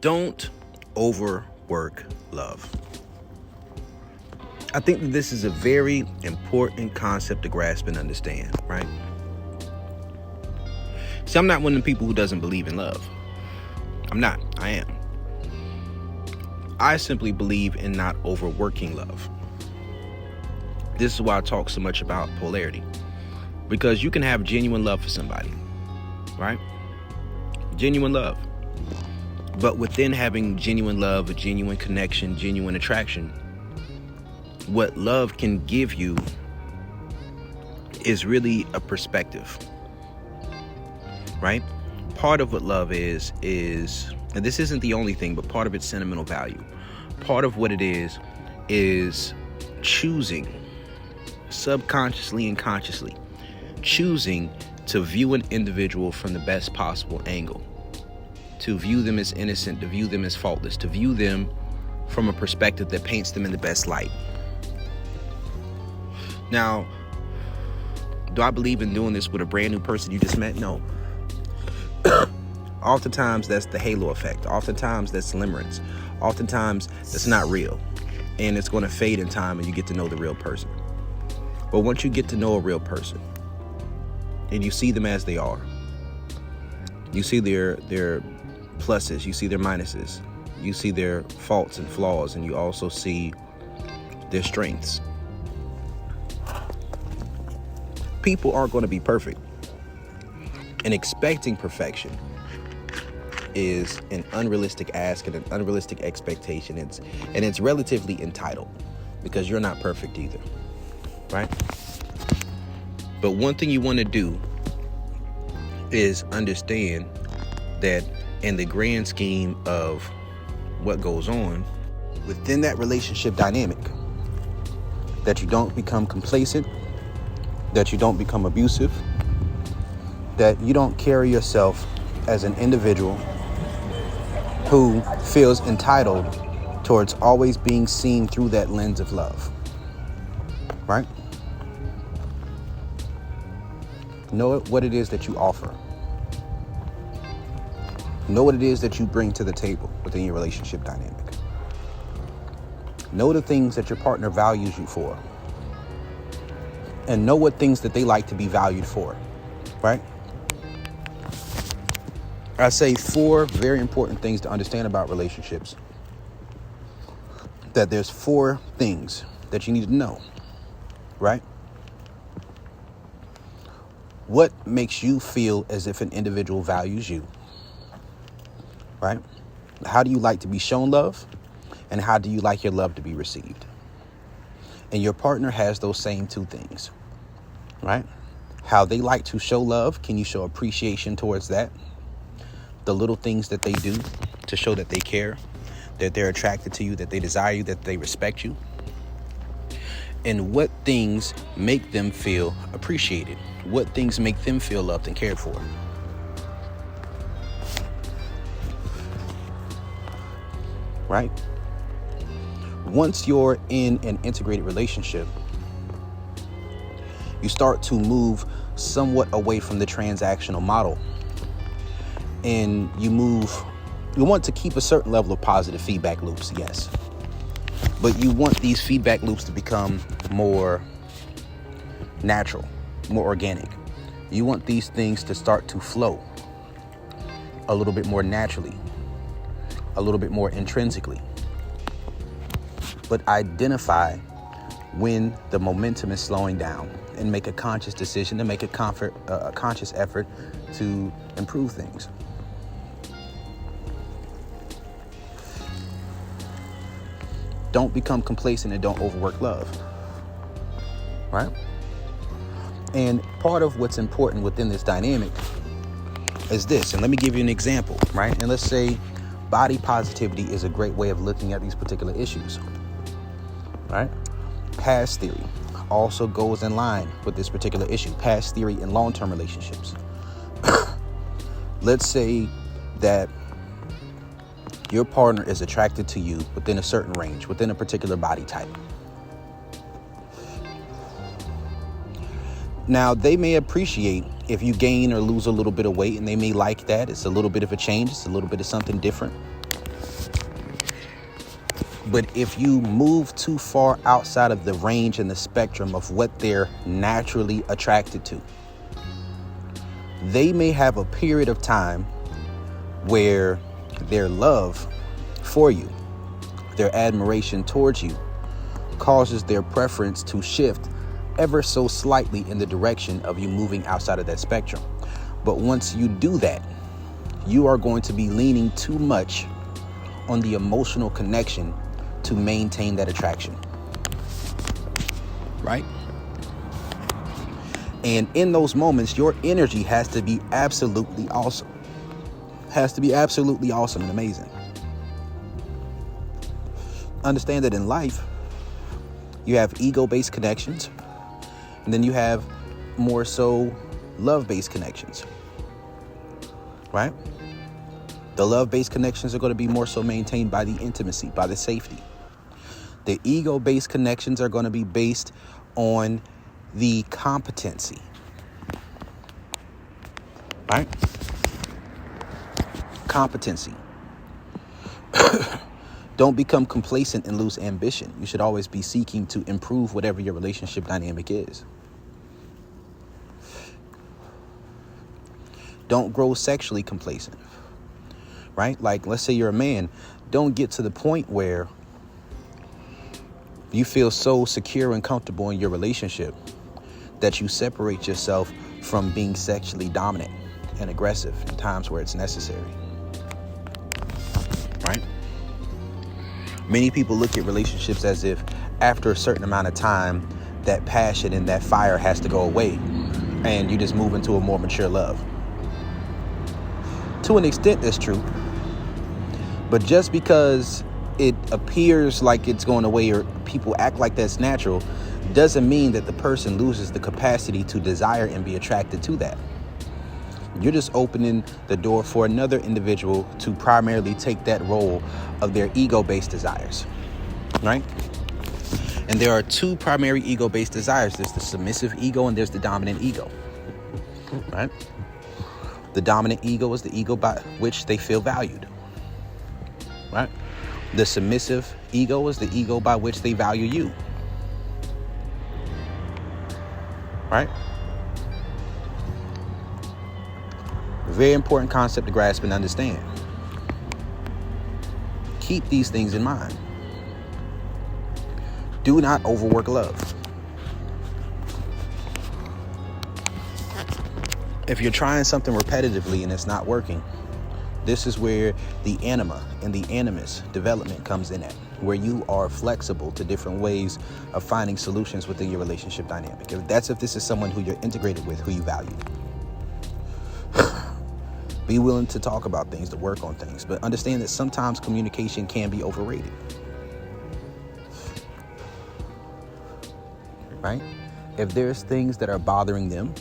Don't overwork love. I think that this is a very important concept to grasp and understand, right? See, I'm not one of the people who doesn't believe in love. I'm not. I am. I simply believe in not overworking love. This is why I talk so much about polarity. Because you can have genuine love for somebody, right? Genuine love. But within having genuine love, a genuine connection, genuine attraction, what love can give you is really a perspective, right? Part of what love is, and this isn't the only thing, but part of it's sentimental value. Part of what it is choosing, subconsciously and consciously, choosing to view an individual from the best possible angle, to view them as innocent, to view them as faultless, to view them from a perspective that paints them in the best light. Now, do I believe in doing this with a brand new person you just met? No. Oftentimes, that's the halo effect. Oftentimes, that's limerence. Oftentimes, that's not real. And it's going to fade in time and you get to know the real person. But once you get to know a real person and you see them as they are, you see their pluses, you see their minuses, you see their faults and flaws, and you also see their strengths. People aren't going to be perfect. And expecting perfection is an unrealistic ask and an unrealistic expectation. It's relatively entitled because you're not perfect either, right? But one thing you want to do is understand that in the grand scheme of what goes on within that relationship dynamic, that you don't become complacent, that you don't become abusive, that you don't carry yourself as an individual who feels entitled towards always being seen through that lens of love, right? Know what it is that you offer. Know what it is that you bring to the table within your relationship dynamic. Know the things that your partner values you for. And know what things that they like to be valued for, right? I say 4 very important things to understand about relationships. That there's 4 things that you need to know, right? What makes you feel as if an individual values you, right? How do you like to be shown love? And how do you like your love to be received? And your partner has those same 2 things, right? How they like to show love. Can you show appreciation towards that? The little things that they do to show that they care, that they're attracted to you, that they desire you, that they respect you. And what things make them feel appreciated? What things make them feel loved and cared for? Right? Once you're in an integrated relationship, you start to move somewhat away from the transactional model. And you want to keep a certain level of positive feedback loops, yes. But you want these feedback loops to become more natural, more organic. You want these things to start to flow a little bit more naturally, a little bit more intrinsically. But identify when the momentum is slowing down and make a conscious decision to make a conscious effort to improve things. Don't become complacent and don't overwork love, right? And part of what's important within this dynamic is this, and let me give you an example, right? And let's say body positivity is a great way of looking at these particular issues, right? Past theory also goes in line with this particular issue. Past theory in long-term relationships. Let's say that your partner is attracted to you within a certain range, within a particular body type. Now, they may appreciate if you gain or lose a little bit of weight, and they may like that. It's a little bit of a change. It's a little bit of something different. But if you move too far outside of the range and the spectrum of what they're naturally attracted to, they may have a period of time where their love for you, their admiration towards you, causes their preference to shift ever so slightly in the direction of you moving outside of that spectrum. But once you do that, you are going to be leaning too much on the emotional connection to maintain that attraction, right? And in those moments, your energy has to be absolutely awesome. Has to be absolutely awesome and amazing. Understand that in life, you have ego-based connections, and then you have more so love-based connections, right? The love-based connections are going to be more so maintained by the intimacy, by the safety. The ego-based connections are going to be based on the competency, right? Competency. Don't become complacent and lose ambition. You should always be seeking to improve whatever your relationship dynamic is. Don't grow sexually complacent, right? Like, let's say you're a man. Don't get to the point where you feel so secure and comfortable in your relationship that you separate yourself from being sexually dominant and aggressive in times where it's necessary, right? Many people look at relationships as if after a certain amount of time, that passion and that fire has to go away and you just move into a more mature love. To an extent, that's true. But just because it appears like it's going away or people act like that's natural doesn't mean that the person loses the capacity to desire and be attracted to that. You're just opening the door for another individual to primarily take that role of their ego-based desires, right? And there are two primary ego-based desires. There's the submissive ego and there's the dominant ego, right? The dominant ego is the ego by which they feel valued, right? The submissive ego is the ego by which they value you, right? Very important concept to grasp and understand. Keep these things in mind. Do not overwork love. If you're trying something repetitively and it's not working, this is where the anima and the animus development comes in at, where you are flexible to different ways of finding solutions within your relationship dynamic. If this is someone who you're integrated with, who you value. Be willing to talk about things, to work on things, but understand that sometimes communication can be overrated. Right? If there's things that are bothering them,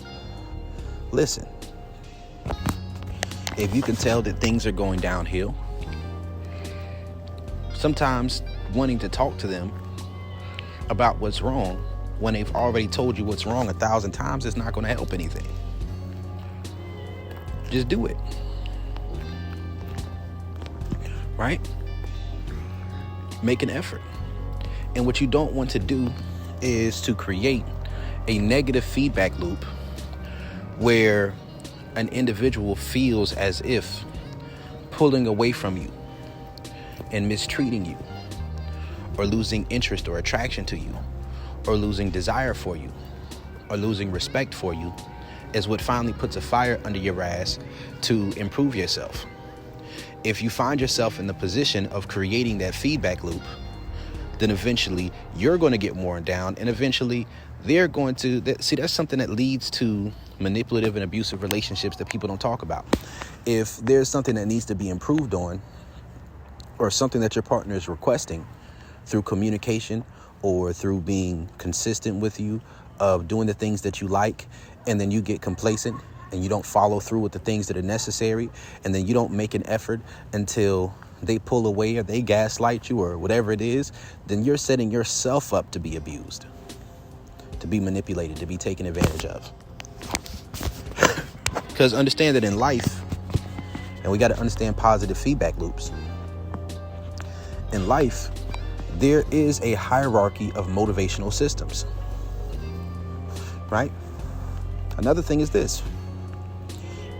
listen. If you can tell that things are going downhill, sometimes wanting to talk to them about what's wrong when they've already told you what's wrong 1,000 times is not going to help anything. Just do it. Right? Make an effort. And what you don't want to do is to create a negative feedback loop where an individual feels as if pulling away from you and mistreating you or losing interest or attraction to you or losing desire for you or losing respect for you is what finally puts a fire under your ass to improve yourself. If you find yourself in the position of creating that feedback loop, then eventually you're going to get worn down and eventually they're going to see. That's something that leads to manipulative and abusive relationships that people don't talk about. If there's something that needs to be improved on or something that your partner is requesting through communication or through being consistent with you of doing the things that you like, and then you get complacent and you don't follow through with the things that are necessary, and then you don't make an effort until they pull away or they gaslight you or whatever it is, then you're setting yourself up to be abused, to be manipulated, to be taken advantage of. Because understand that in life, and we got to understand positive feedback loops. In life, There is a hierarchy of motivational systems, right? Another thing is this.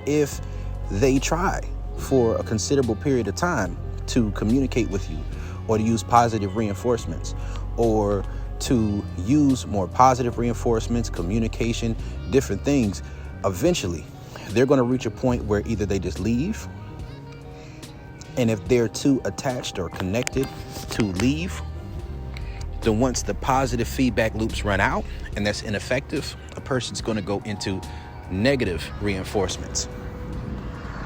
If they try for a considerable period of time to communicate with you, or to use positive reinforcements, or to use more positive reinforcements, communication, different things, eventually they're going to reach a point where either they just leave, and if they're too attached or connected to leave, then once the positive feedback loops run out and that's ineffective, a person's going to go into negative reinforcements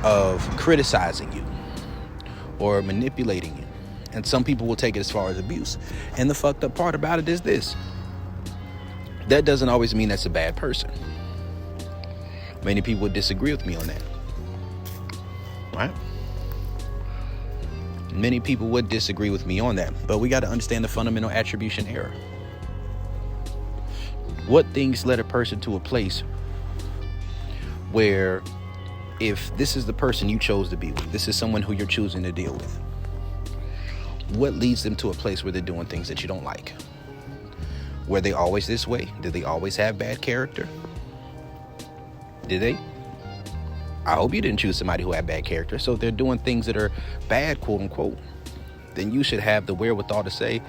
of criticizing you or manipulating you. And some people will take it as far as abuse. And the fucked up part about it is this. That doesn't always mean that's a bad person. Many people would disagree with me on that. Right? Many people would disagree with me on that. But we got to understand the fundamental attribution error. What things led a person to a place where, if this is the person you chose to be with, this is someone who you're choosing to deal with, what leads them to a place where they're doing things that you don't like? Were they always this way? Did they always have bad character? Did they? I hope you didn't choose somebody who had bad character. So if they're doing things that are bad, quote unquote, then you should have the wherewithal to say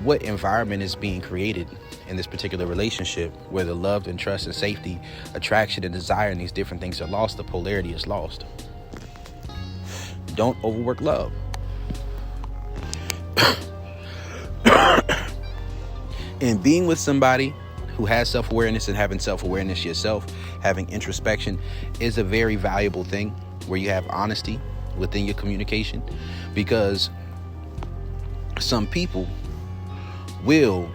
what environment is being created in this particular relationship where the love and trust and safety, attraction and desire and these different things are lost. The polarity is lost. Don't overwork love. And being with somebody who has self-awareness and having self-awareness yourself, having introspection, is a very valuable thing where you have honesty within your communication, because some people will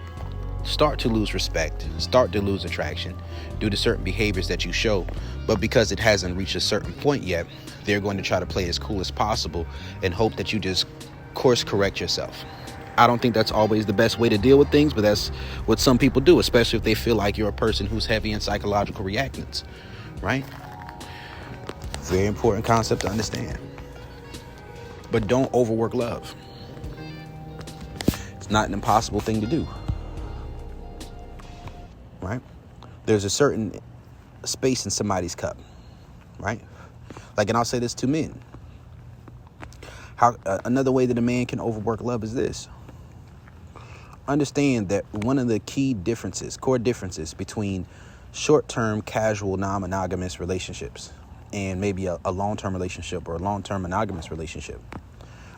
start to lose respect, start to lose attraction due to certain behaviors that you show. But because it hasn't reached a certain point yet, they're going to try to play as cool as possible and hope that you just course correct yourself. I don't think that's always the best way to deal with things, but that's what some people do, especially if they feel like you're a person who's heavy in psychological reactance, right? Very important concept to understand. But don't overwork love. It's not an impossible thing to do, right? There's a certain space in somebody's cup, right? Like, and I'll say this to men. Another way that a man can overwork love is this. Understand that one of the key differences, core differences between short-term, casual, non-monogamous relationships and maybe a long-term relationship or a long-term monogamous relationship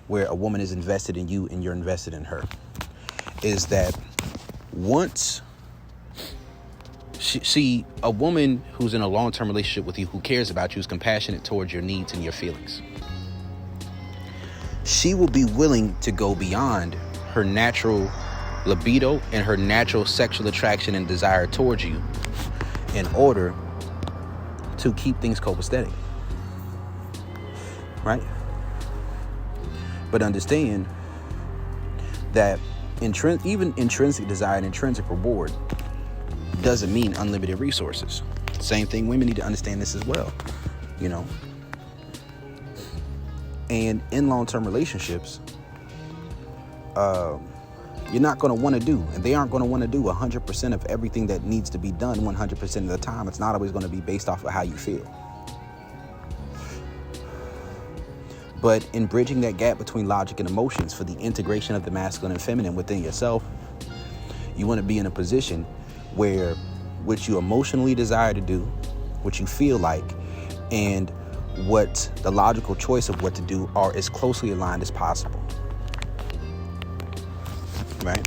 where a woman is invested in you and you're invested in her, is that once a woman who's in a long-term relationship with you, who cares about you, is compassionate towards your needs and your feelings, she will be willing to go beyond her natural libido and her natural sexual attraction and desire towards you in order to keep things copacetic, right? But understand that even intrinsic desire and intrinsic reward doesn't mean unlimited resources. Same thing, women need to understand this as well, you know. And in long-term relationships, you're not going to want to do, and they aren't going to want to do 100% of everything that needs to be done 100% of the time. It's not always going to be based off of how you feel. But in bridging that gap between logic and emotions for the integration of the masculine and feminine within yourself, you want to be in a position where what you emotionally desire to do, what you feel like, and what the logical choice of what to do are as closely aligned as possible. Right?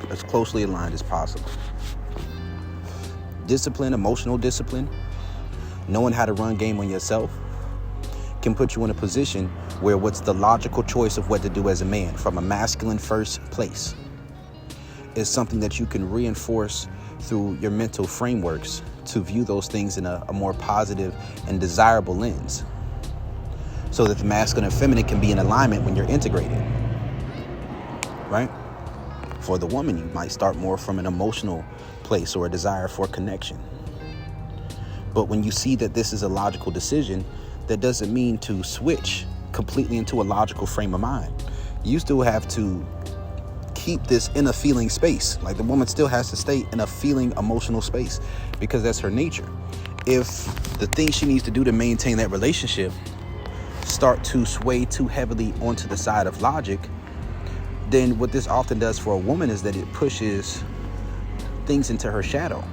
As closely aligned as possible. Discipline, emotional discipline, knowing how to run game on yourself can put you in a position where what's the logical choice of what to do as a man from a masculine first place is something that you can reinforce through your mental frameworks to view those things in a more positive and desirable lens, so that the masculine and feminine can be in alignment when you're integrated, right? For the woman, you might start more from an emotional place or a desire for connection. But when you see that this is a logical decision, that doesn't mean to switch completely into a logical frame of mind. you still have to keep this in a feeling space. Like, the woman still has to stay in a feeling emotional space because that's her nature. If the things she needs to do to maintain that relationship start to sway too heavily onto the side of logic, then what this often does for a woman is that it pushes things into her shadow,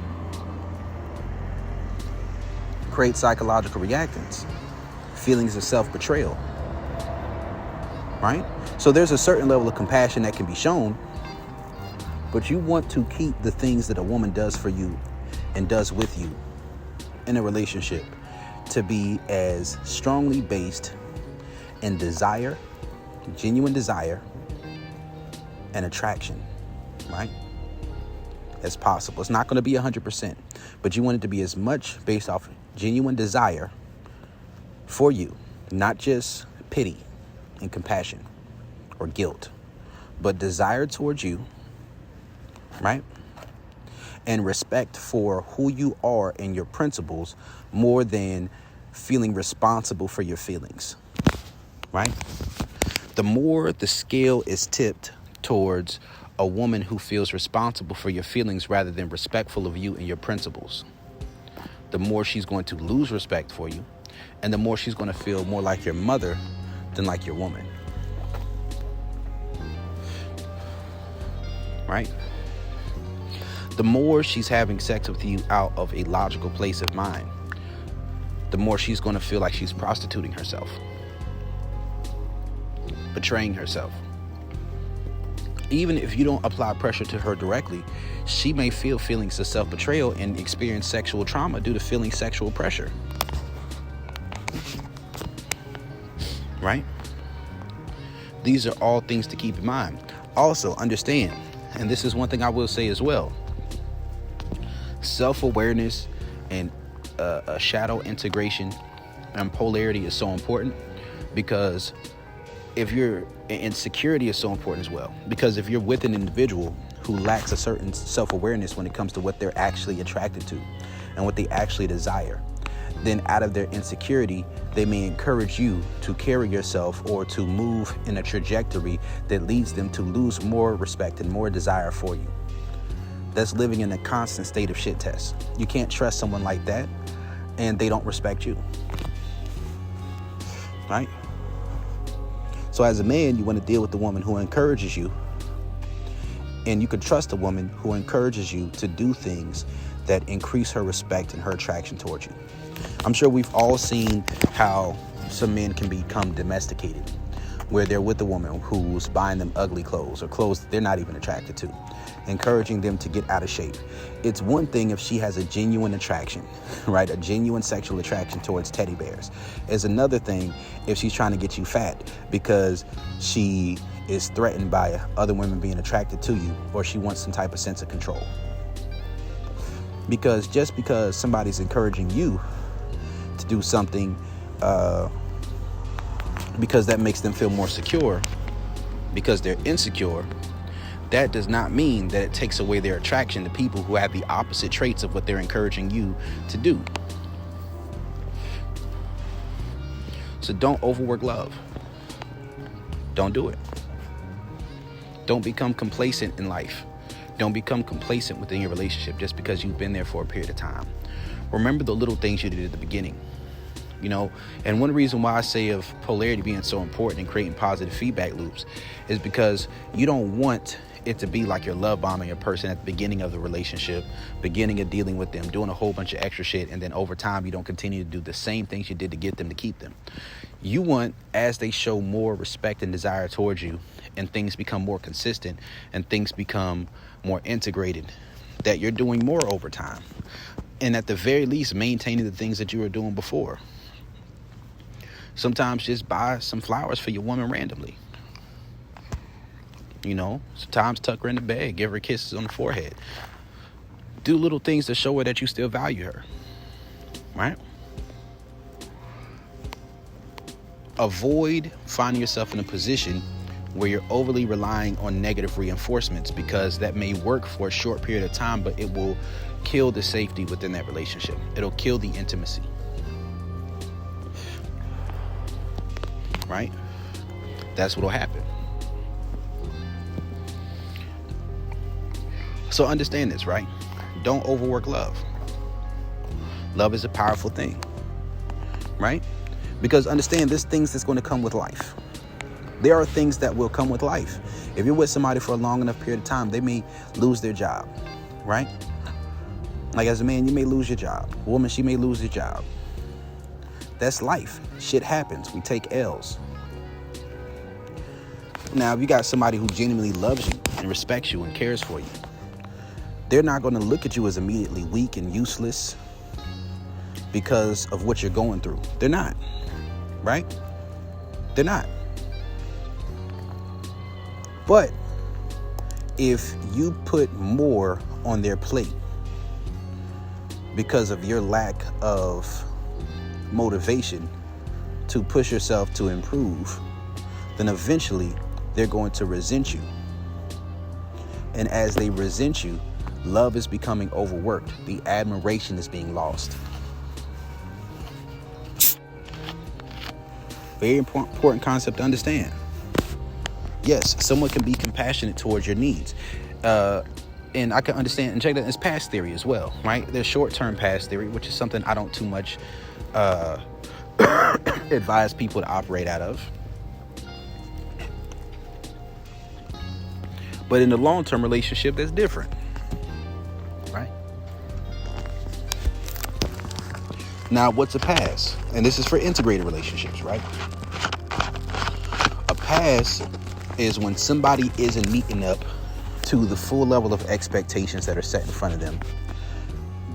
creates psychological reactance, feelings of self-betrayal, right? So there's a certain level of compassion that can be shown, but you want to keep the things that a woman does for you and does with you in a relationship to be as strongly based in desire, genuine desire, and attraction, right, as possible. It's not going to be 100%, but you want it to be as much based off genuine desire for you, not just pity and compassion or guilt, but desire towards you, right? And respect for who you are and your principles more than feeling responsible for your feelings, right? The more the scale is tipped towards a woman who feels responsible for your feelings rather than respectful of you and your principles, the more she's going to lose respect for you, and the more she's going to feel more like your mother than like your woman, right? The more she's having sex with you out of a logical place of mind, the more she's going to feel like she's prostituting herself, betraying herself. Even if you don't apply pressure to her directly, she may feel feelings of self-betrayal and experience sexual trauma due to feeling sexual pressure, right? These are all things to keep in mind. Also, understand, and this is one thing I will say as well, self-awareness and a shadow integration and polarity is so important, because if you're insecurity is so important as well, because if you're with an individual who lacks a certain self-awareness when it comes to what they're actually attracted to and what they actually desire, then out of their insecurity, they may encourage you to carry yourself or to move in a trajectory that leads them to lose more respect and more desire for you. That's living in a constant state of shit test. You can't trust someone like that and they don't respect you, right? So as a man, you want to deal with the woman who encourages you, and you can trust a woman who encourages you to do things that increase her respect and her attraction towards you. I'm sure we've all seen how some men can become domesticated, where they're with a woman who's buying them ugly clothes or clothes that they're not even attracted to, encouraging them to get out of shape. It's one thing if she has a genuine attraction, right? A genuine sexual attraction towards teddy bears. It's another thing if she's trying to get you fat because she is threatened by other women being attracted to you, or she wants some type of sense of control. Because just because somebody's encouraging you to do something because that makes them feel more secure, because they're insecure, that does not mean that it takes away their attraction to people who have the opposite traits of what they're encouraging you to do. So don't overwork love. Don't do it. Don't become complacent in life. Don't become complacent within your relationship just because you've been there for a period of time. Remember the little things you did at the beginning. You know, and one reason why I say of polarity being so important and creating positive feedback loops is because you don't want it to be like you're love bombing a person at the beginning of the relationship, beginning of dealing with them, doing a whole bunch of extra shit, and then over time you don't continue to do the same things you did to get them to keep them. You want, as they show more respect and desire towards you, and things become more consistent and things become more integrated, that you're doing more over time, and at the very least maintaining the things that you were doing before. Sometimes just buy some flowers for your woman randomly. You know, sometimes tuck her in the bed, give her kisses on the forehead. Do little things to show her that you still value her, right? Avoid finding yourself in a position where you're overly relying on negative reinforcements, because that may work for a short period of time, but it will kill the safety within that relationship. It'll kill the intimacy. Right? That's what'll happen. So understand this, right? Don't overwork love. Love is a powerful thing, right? Because understand, there's things that's going to come with life. There are things that will come with life. If you're with somebody for a long enough period of time, they may lose their job, right? Like as a man, you may lose your job. A woman, she may lose her job. That's life. Shit happens. We take L's. Now, if you got somebody who genuinely loves you and respects you and cares for you, they're not going to look at you as immediately weak and useless because of what you're going through. They're not, right? They're not. But if you put more on their plate because of your lack of motivation to push yourself to improve, then eventually they're going to resent you. And as they resent you, love is becoming overworked. The admiration is being lost. Very important concept to understand. Yes, someone can be compassionate towards your needs. And I can understand and check that as past theory as well, right? There's short-term past theory, which is something I don't too much advise people to operate out of. But in the long-term relationship, that's different, right? Now, what's a pass? And this is for integrated relationships, right? A pass is when somebody isn't meeting up to the full level of expectations that are set in front of them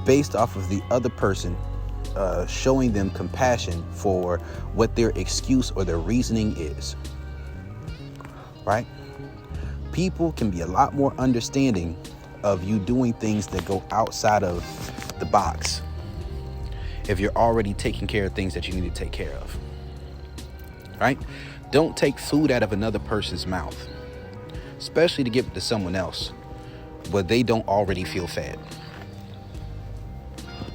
based off of the other person showing them compassion for what their excuse or their reasoning is, right? People can be a lot more understanding of you doing things that go outside of the box if you're already taking care of things that you need to take care of, right? Don't take food out of another person's mouth, especially to give it to someone else, but they don't already feel fed.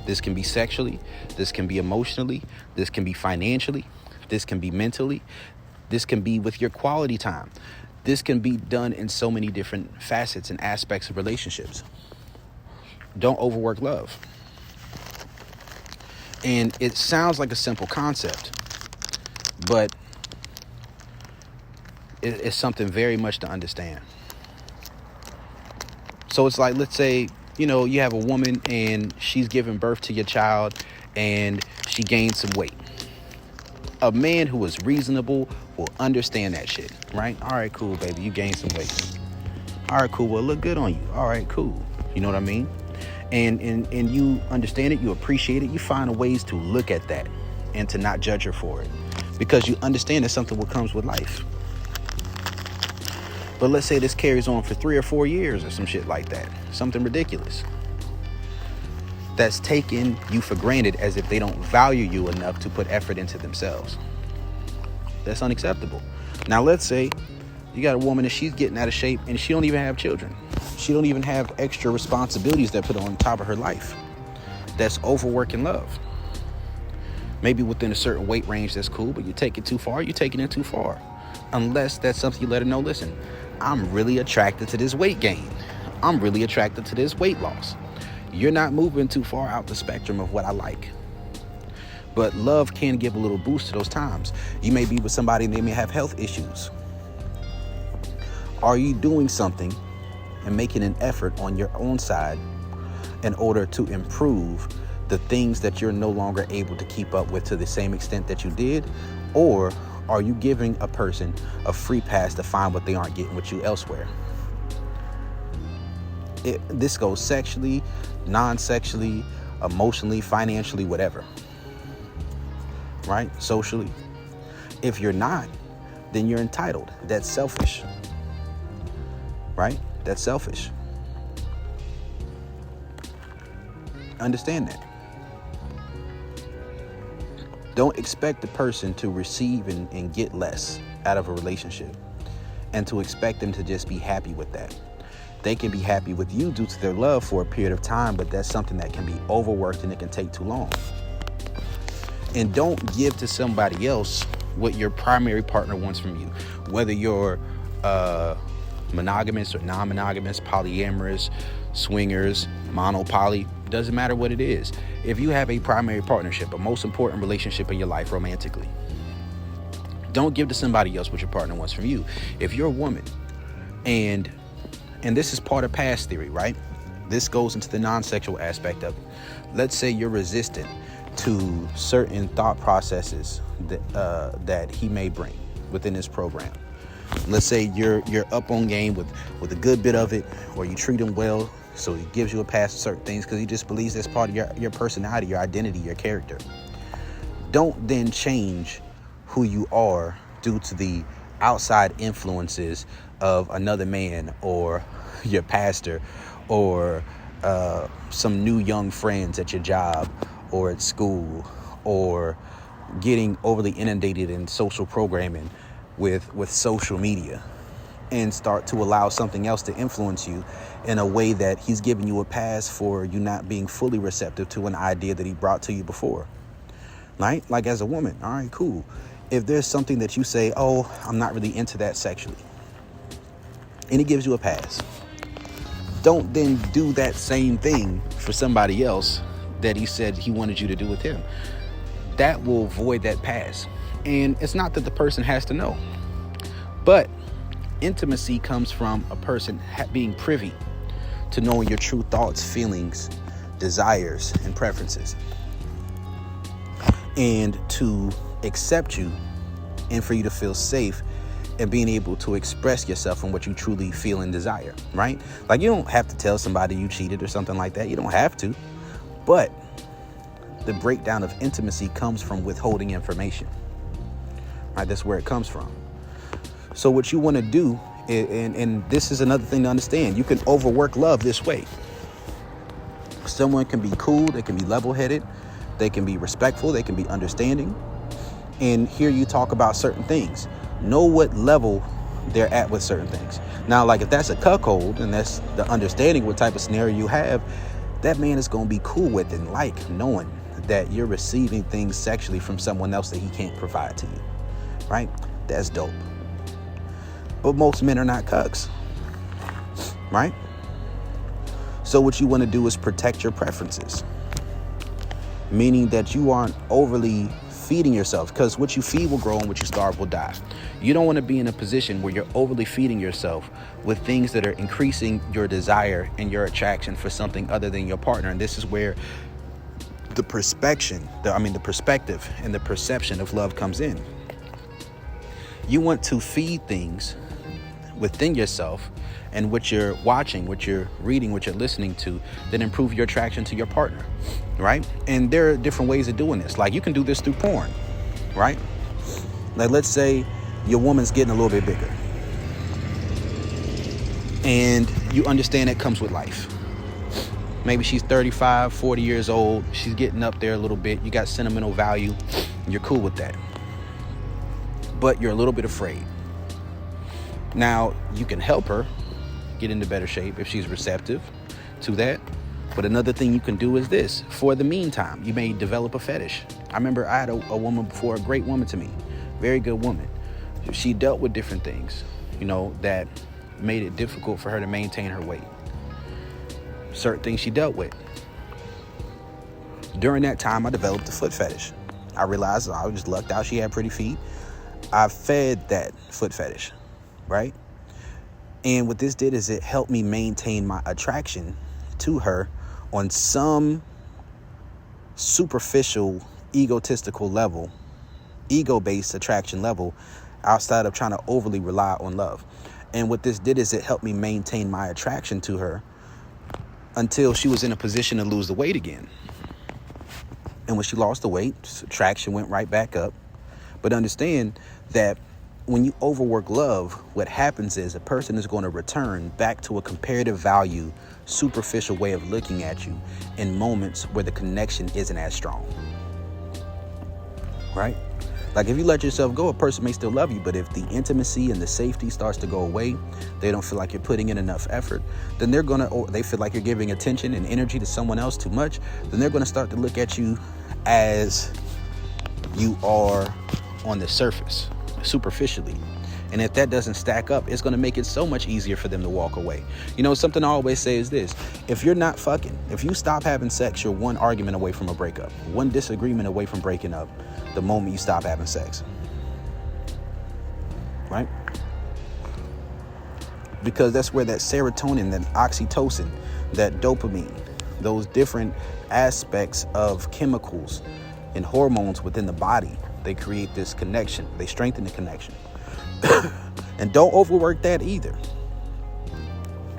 This can be sexually, this can be emotionally, this can be financially, this can be mentally, this can be with your quality time. This can be done in so many different facets and aspects of relationships. Don't overwork love. And it sounds like a simple concept, but it's something very much to understand. So it's like, let's say, you have a woman and she's giving birth to your child and she gained some weight. A man who is reasonable will understand that shit, right? All right, cool, baby, you gained some weight. All right, cool, well, look good on you. All right, cool. You know what I mean? And you understand it, you appreciate it, you find ways to look at that and to not judge her for it because you understand it's something what comes with life. But let's say this carries on for 3 or 4 years or some shit like that. Something ridiculous. That's taking you for granted as if they don't value you enough to put effort into themselves. That's unacceptable. Now, let's say you got a woman and she's getting out of shape and she don't even have children. She don't even have extra responsibilities that put on top of her life. That's overworking love. Maybe within a certain weight range, that's cool, but you take it too far, you're taking it too far. Unless that's something you let her know, listen, I'm really attracted to this weight gain. I'm really attracted to this weight loss. You're not moving too far out the spectrum of what I like. But love can give a little boost to those times. You may be with somebody and they may have health issues. Are you doing something and making an effort on your own side in order to improve the things that you're no longer able to keep up with to the same extent that you did? Or are you giving a person a free pass to find what they aren't getting with you elsewhere? This goes sexually, non-sexually, emotionally, financially, whatever. Right? Socially. If you're not, then you're entitled. That's selfish. Right? That's selfish. Understand that. Don't expect the person to receive and get less out of a relationship and to expect them to just be happy with that. They can be happy with you due to their love for a period of time, but that's something that can be overworked and it can take too long. And don't give to somebody else what your primary partner wants from you. Whether you're monogamous or non-monogamous, polyamorous, swingers, monopoly, doesn't matter what it is. If you have a primary partnership, a most important relationship in your life romantically, don't give to somebody else what your partner wants from you. If you're a woman, and this is part of past theory, right? This goes into the non-sexual aspect of it. Let's say you're resistant to certain thought processes that he may bring within this program. Let's say you're up on game with a good bit of it, or you treat him well, so he gives you a pass for certain things because he just believes that's part of your personality, your identity, your character. Don't then change who you are due to the outside influences of another man or your pastor or some new young friends at your job or at school, or getting overly inundated in social programming with social media, and start to allow something else to influence you in a way that he's giving you a pass for you not being fully receptive to an idea that he brought to you before. Right? Like as a woman, all right, cool. If there's something that you say, oh, I'm not really into that sexually, and he gives you a pass, don't then do that same thing for somebody else that he said he wanted you to do with him. That will void that pass. And it's not that the person has to know, but intimacy comes from a person being privy to knowing your true thoughts, feelings, desires, and preferences, and to accept you, and for you to feel safe and being able to express yourself and what you truly feel and desire, right? Like, you don't have to tell somebody you cheated or something like that. You don't have to. But the breakdown of intimacy comes from withholding information, right? That's where it comes from. So what you want to do, and this is another thing to understand, you can overwork love this way. Someone can be cool, they can be level-headed, they can be respectful, they can be understanding, and hear you talk about certain things. Know what level they're at with certain things. Now, like if that's a cuckold and that's the understanding what type of scenario you have, that man is going to be cool with and like knowing that you're receiving things sexually from someone else that he can't provide to you, right? That's dope. But most men are not cucks, right? So what you want to do is protect your preferences, meaning that you aren't overly feeding yourself, because what you feed will grow and what you starve will die. You don't want to be in a position where you're overly feeding yourself with things that are increasing your desire and your attraction for something other than your partner. And this is where the perspective and the perception of love comes in. You want to feed things within yourself and what you're watching, what you're reading, what you're listening to, that improve your attraction to your partner, right? And there are different ways of doing this. Like, you can do this through porn, right? Like, let's say your woman's getting a little bit bigger, and you understand it comes with life. Maybe she's 35, 40 years old. She's getting up there a little bit. You got sentimental value. You're cool with that. But you're a little bit afraid. Now, you can help her get into better shape if she's receptive to that. But another thing you can do is this. For the meantime, you may develop a fetish. I remember I had a woman before, a great woman to me, very good woman. She dealt with different things, that made it difficult for her to maintain her weight. Certain things she dealt with. During that time, I developed a foot fetish. I realized I just lucked out she had pretty feet. I fed that foot fetish, right? And what this did is it helped me maintain my attraction to her on some superficial, egotistical level, ego-based attraction level, outside of trying to overly rely on love. And what this did is it helped me maintain my attraction to her until she was in a position to lose the weight again. And when she lost the weight, attraction went right back up. But understand that when you overwork love, what happens is a person is going to return back to a comparative value, superficial way of looking at you in moments where the connection isn't as strong. Right? Like, if you let yourself go, a person may still love you, but if the intimacy and the safety starts to go away, they don't feel like you're putting in enough effort, then they feel like you're giving attention and energy to someone else too much, then they're going to start to look at you as you are on the surface, superficially. And if that doesn't stack up, it's going to make it so much easier for them to walk away. You know, something I always say is this: if you're not fucking, if you stop having sex, you're one argument away from a breakup, one disagreement away from breaking up the moment you stop having sex. Right? Because that's where that serotonin, that oxytocin, that dopamine, those different aspects of chemicals and hormones within the body, they create this connection. They strengthen the connection. And don't overwork that either.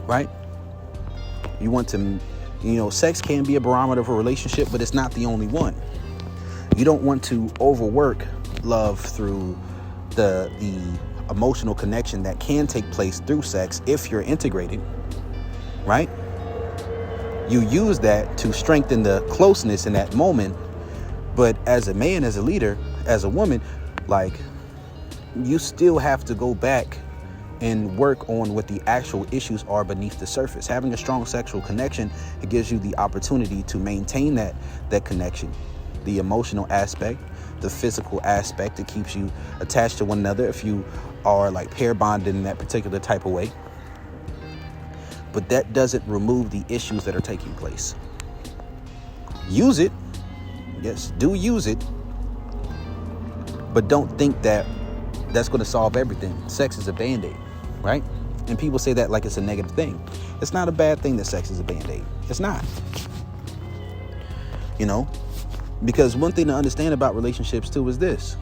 Right? You want to, sex can be a barometer of a relationship, but it's not the only one. You don't want to overwork love through the emotional connection that can take place through sex if you're integrated. Right? You use that to strengthen the closeness in that moment. But as a man, as a leader, as a woman, like, you still have to go back and work on what the actual issues are beneath the surface. Having a strong sexual connection, it gives you the opportunity to maintain that connection, the emotional aspect, the physical aspect. It keeps you attached to one another if you are like pair bonded in that particular type of way. But that doesn't remove the issues that are taking place. Use it. Yes, do use it. But don't think that that's going to solve everything. Sex is a band-aid, right? And people say that like it's a negative thing. It's not a bad thing that sex is a band-aid. It's not. Because one thing to understand about relationships too is this.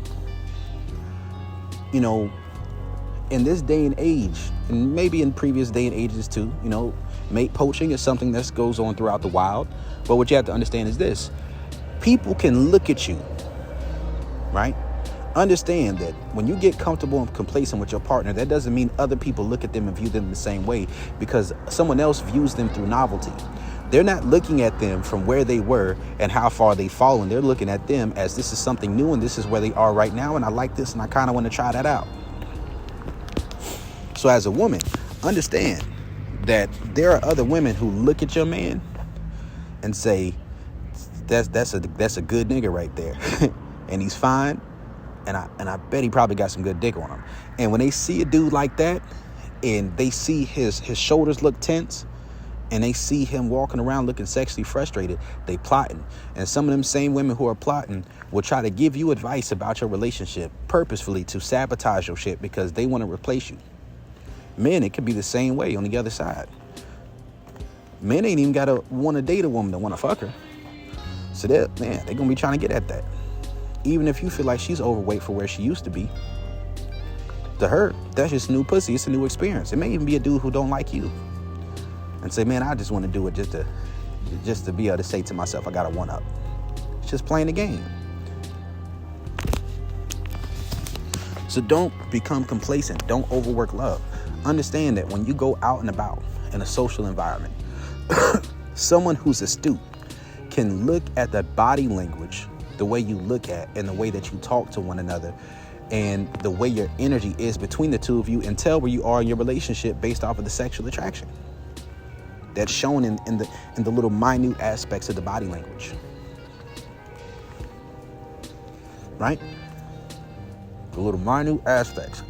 In this day and age, and maybe in previous day and ages too, mate poaching is something that goes on throughout the wild. But what you have to understand is this. People can look at you, right? Understand that when you get comfortable and complacent with your partner, that doesn't mean other people look at them and view them the same way, because someone else views them through novelty. They're not looking at them from where they were and how far they've fallen. They're looking at them as this is something new and this is where they are right now, and I like this and I kind of want to try that out. So as a woman, understand that there are other women who look at your man and say, that's a good nigga right there. And he's fine. And I bet he probably got some good dick on him. And when they see a dude like that, and they see his shoulders look tense, and they see him walking around looking sexually frustrated, they plotting. And some of them same women who are plotting will try to give you advice about your relationship purposefully to sabotage your shit because they want to replace you. Men, it could be the same way on the other side. Men ain't even got to want to date a woman to want to fuck her. So they're going to be trying to get at that. Even if you feel like she's overweight for where she used to be, to her, that's just new pussy. It's a new experience. It may even be a dude who don't like you and say, man, I just want to do it just to be able to say to myself, I got a one up. It's just playing the game. So don't become complacent. Don't overwork love. Understand that when you go out and about in a social environment, someone who's astute can look at the body language, the way you look at and the way that you talk to one another and the way your energy is between the two of you, and tell where you are in your relationship based off of the sexual attraction that's shown in the little minute aspects of the body language. Right? The little minute aspects.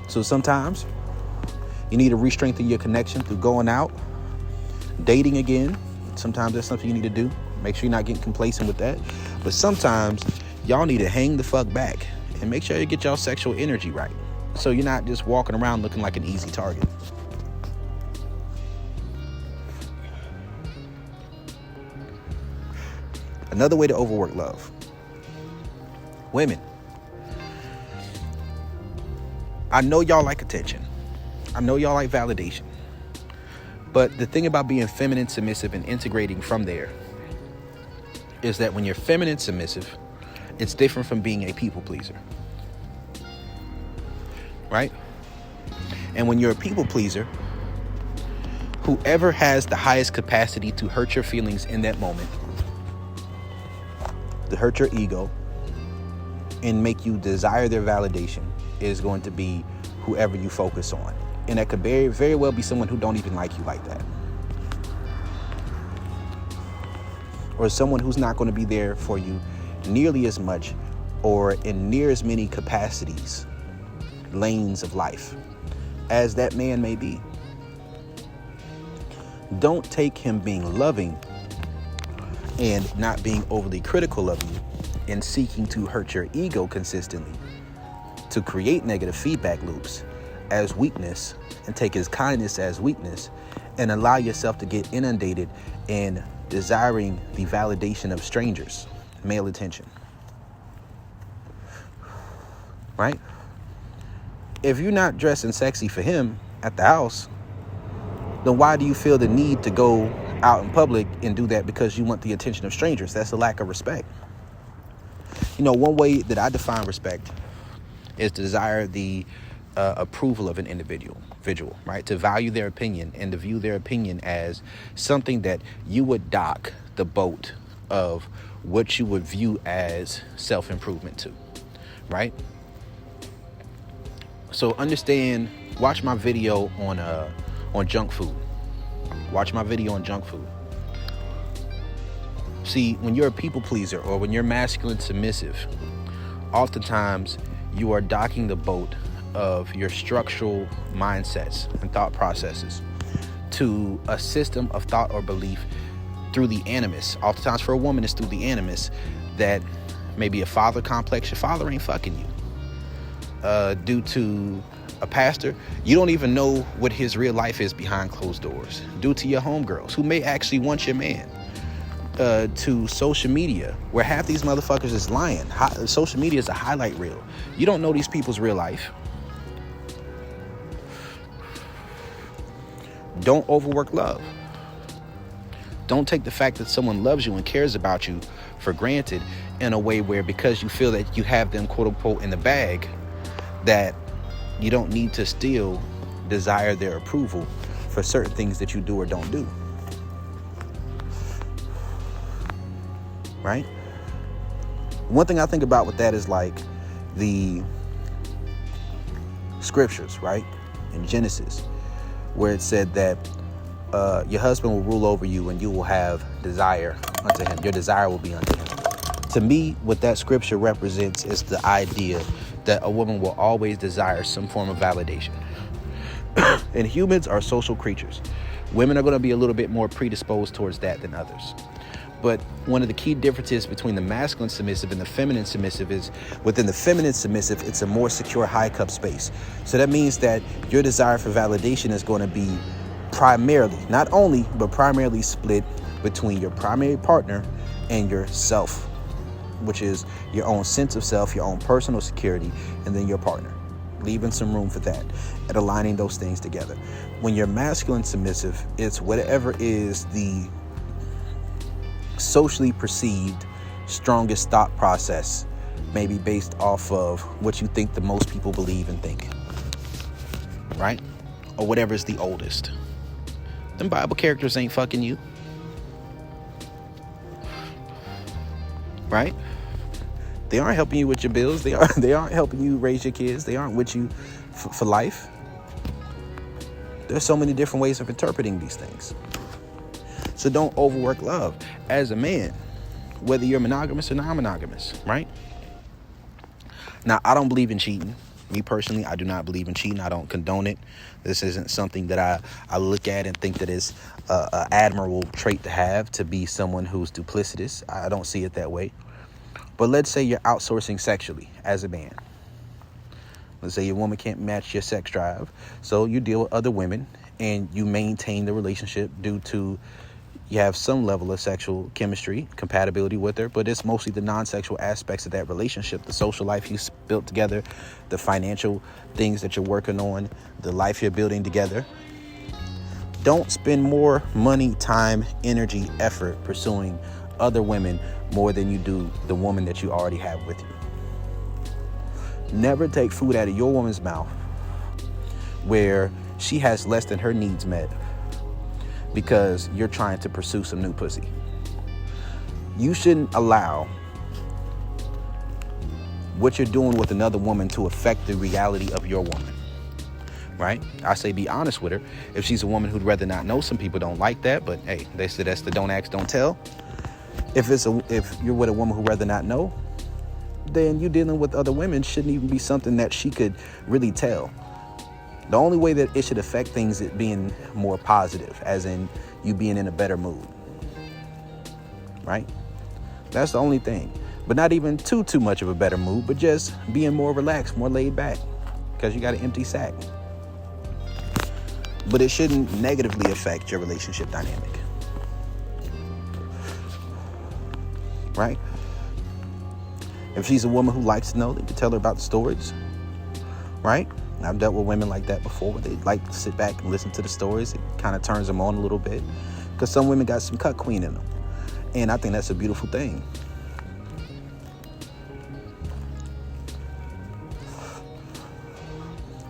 So sometimes you need to re-strengthen your connection through going out, dating again. Sometimes that's something you need to do. Make sure you're not getting complacent with that. But sometimes y'all need to hang the fuck back and make sure you get y'all sexual energy right, so you're not just walking around looking like an easy target. Another way to overwork love. Women, I know y'all like attention. I know y'all like validation. But the thing about being feminine, submissive, and integrating from there is that when you're feminine, submissive, it's different from being a people pleaser. Right? And when you're a people pleaser, whoever has the highest capacity to hurt your feelings in that moment, to hurt your ego, and make you desire their validation is going to be whoever you focus on. And that could very, very well be someone who don't even like you like that. or someone who's not going to be there for you nearly as much or in near as many capacities, lanes of life, as that man may be. Don't take him being loving and not being overly critical of you and seeking to hurt your ego consistently to create negative feedback loops as weakness, and take his kindness as weakness, and allow yourself to get inundated in desiring the validation of strangers, male attention. Right? If you're not dressing sexy for him at the house, then why do you feel the need to go out in public and do that because you want the attention of strangers? That's a lack of respect. You know, one way that I define respect is to desire the approval of an individual, right? To value their opinion and to view their opinion as something that you would dock the boat of what you would view as self-improvement to, right? So understand, watch my video on junk food. Watch my video on junk food. See, when you're a people pleaser or when you're masculine submissive, oftentimes you are docking the boat of your structural mindsets and thought processes to a system of thought or belief through the animus. Oftentimes for a woman, it's through the animus that maybe a father complex. Your father ain't fucking you. Due to a pastor, you don't even know what his real life is behind closed doors. Due to your homegirls who may actually want your man. To social media, where half these motherfuckers is lying. Social media is a highlight reel. You don't know these people's real life. Don't overwork love. Don't take the fact that someone loves you and cares about you for granted in a way where, because you feel that you have them quote unquote in the bag, that you don't need to still desire their approval for certain things that you do or don't do. Right? One thing I think about with that is like the scriptures, right? In Genesis, where it said that your husband will rule over you and you will have desire unto him. Your desire will be unto him. To me, what that scripture represents is the idea that a woman will always desire some form of validation. And humans are social creatures. Women are going to be a little bit more predisposed towards that than others. But one of the key differences between the masculine submissive and the feminine submissive is within the feminine submissive, it's a more secure high cup space. So that means that your desire for validation is going to be primarily, not only, but primarily split between your primary partner and yourself, which is your own sense of self, your own personal security, and then your partner. Leaving some room for that and aligning those things together. When you're masculine submissive, it's whatever is the socially perceived strongest thought process, maybe based off of what you think the most people believe and think, right? Or whatever is the oldest. Them Bible characters ain't fucking you, right? They aren't helping you with your bills. They aren't helping you raise your kids. They aren't with you for life. There's so many different ways of interpreting these things. So don't overwork love as a man, whether you're monogamous or non-monogamous, right? Now, I don't believe in cheating. Me personally, I do not believe in cheating. I don't condone it. This isn't something that I look at and think that is an admirable trait to have, to be someone who's duplicitous. I don't see it that way. But let's say you're outsourcing sexually as a man. Let's say your woman can't match your sex drive. So you deal with other women and you maintain the relationship due to you have some level of sexual chemistry, compatibility with her, but it's mostly the non-sexual aspects of that relationship, the social life you built together, the financial things that you're working on, the life you're building together. Don't spend more money, time, energy, effort pursuing other women more than you do the woman that you already have with you. Never take food out of your woman's mouth where she has less than her needs met because you're trying to pursue some new pussy. You shouldn't allow what you're doing with another woman to affect the reality of your woman, right? I say be honest with her. If she's a woman who'd rather not know, some people don't like that, but hey, they say that's the don't ask, don't tell. If you're with a woman who'd rather not know, then you dealing with other women shouldn't even be something that she could really tell. The only way that it should affect things is being more positive, as in you being in a better mood, right? That's the only thing. But not even too much of a better mood, but just being more relaxed, more laid back, because you got an empty sack. But it shouldn't negatively affect your relationship dynamic, right? If she's a woman who likes to know, they can tell her about the stories, right? And I've dealt with women like that before, where they like to sit back and listen to the stories. It kind of turns them on a little bit, because some women got some cut queen in them. And I think that's a beautiful thing.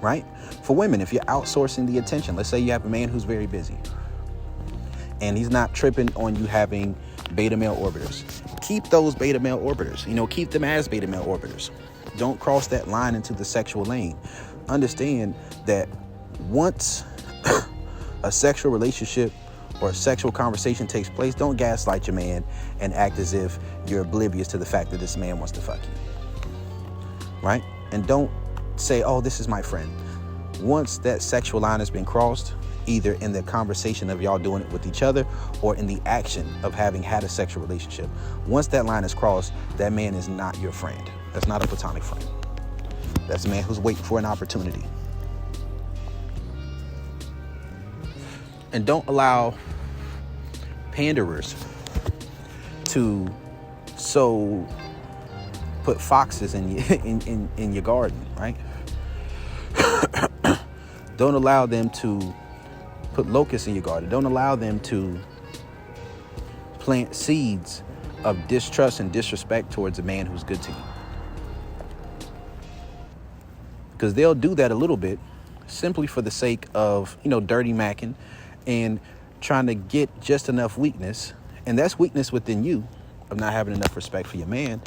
Right? For women, if you're outsourcing the attention, let's say you have a man who's very busy and he's not tripping on you having beta male orbiters. Keep those beta male orbiters, keep them as beta male orbiters. Don't cross that line into the sexual lane. Understand that once a sexual relationship or a sexual conversation takes place, don't gaslight your man and act as if you're oblivious to the fact that this man wants to fuck you. Right? And don't say, oh, this is my friend. Once that sexual line has been crossed, either in the conversation of y'all doing it with each other or in the action of having had a sexual relationship, once that line is crossed, that man is not your friend. That's not a platonic friend. That's a man who's waiting for an opportunity. And don't allow panderers to put foxes in your garden, right? Don't allow them to put locusts in your garden. Don't allow them to plant seeds of distrust and disrespect towards a man who's good to you. Because they'll do that a little bit simply for the sake of, dirty macking and trying to get just enough weakness. And that's weakness within you of not having enough respect for your man.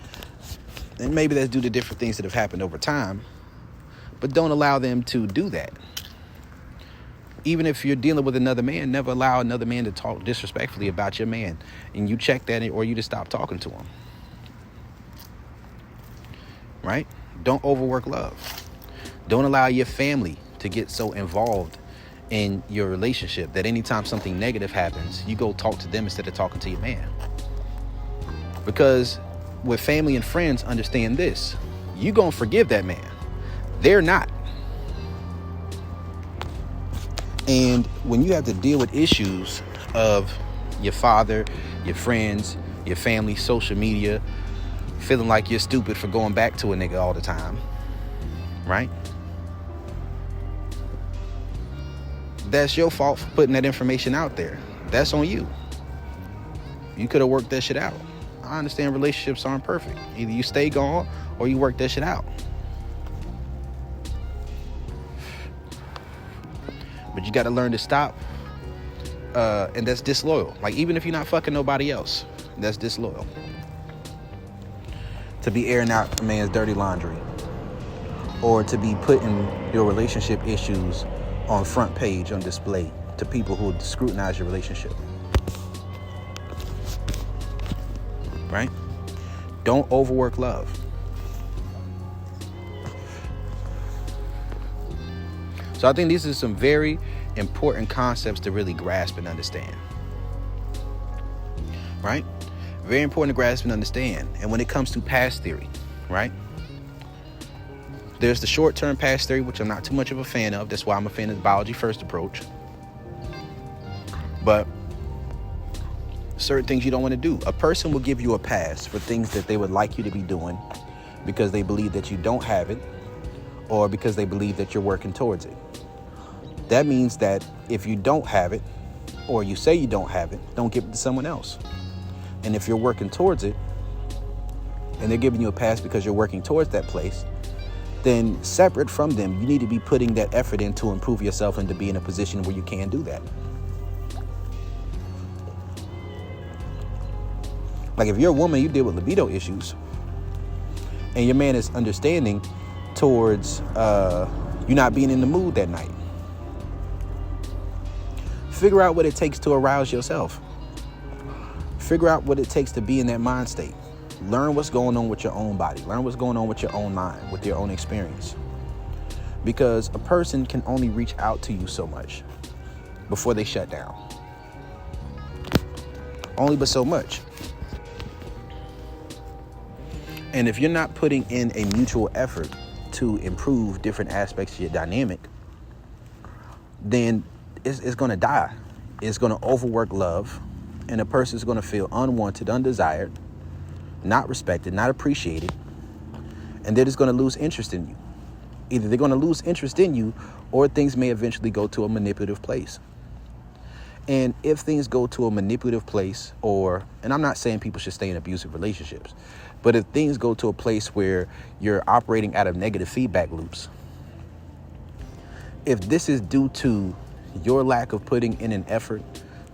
And maybe that's due to different things that have happened over time. But don't allow them to do that. Even if you're dealing with another man, never allow another man to talk disrespectfully about your man. And you check that, or you just stop talking to him. Right? Don't overwork love. Don't allow your family to get so involved in your relationship that anytime something negative happens, you go talk to them instead of talking to your man. Because with family and friends, understand this. You gonna forgive that man. They're not. And when you have to deal with issues of your father, your friends, your family, social media, feeling like you're stupid for going back to a nigga all the time, right? That's your fault for putting that information out there. That's on you. You could have worked that shit out. I understand relationships aren't perfect. Either you stay gone or you work that shit out. But you got to learn to stop. And that's disloyal. Like, even if you're not fucking nobody else, that's disloyal. To be airing out a man's dirty laundry, or to be putting your relationship issues on front page, on display to people who scrutinize your relationship. Right? Don't overwork love. So I think these are some very important concepts to really grasp and understand. Right? Very important to grasp and understand. And when it comes to past theory, right? There's the short-term past theory, which I'm not too much of a fan of. That's why I'm a fan of the biology first approach. But certain things you don't want to do. A person will give you a pass for things that they would like you to be doing because they believe that you don't have it, or because they believe that you're working towards it. That means that if you don't have it, or you say you don't have it, don't give it to someone else. And if you're working towards it, and they're giving you a pass because you're working towards that place, then separate from them, you need to be putting that effort in to improve yourself and to be in a position where you can do that. Like, if you're a woman, you deal with libido issues, and your man is understanding towards you not being in the mood that night, figure out what it takes to arouse yourself. Figure out what it takes to be in that mind state. Learn what's going on with your own body. Learn what's going on with your own mind, with your own experience. Because a person can only reach out to you so much before they shut down. Only but so much. And if you're not putting in a mutual effort to improve different aspects of your dynamic, then it's going to die. It's going to overwork love, and a person's going to feel unwanted, undesired, not respected, not appreciated, and they're just going to lose interest in you. Either they're going to lose interest in you, or things may eventually go to a manipulative place. And if things go to a manipulative place, and I'm not saying people should stay in abusive relationships, but if things go to a place where you're operating out of negative feedback loops, if this is due to your lack of putting in an effort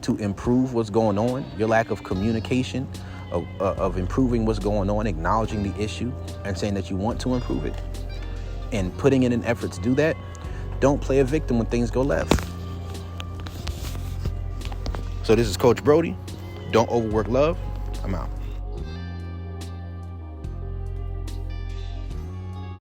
to improve what's going on, your lack of communication, of improving what's going on, acknowledging the issue and saying that you want to improve it, and putting in an effort to do that, don't play a victim when things go left. So this is Coach Brody. Don't overwork love. I'm out.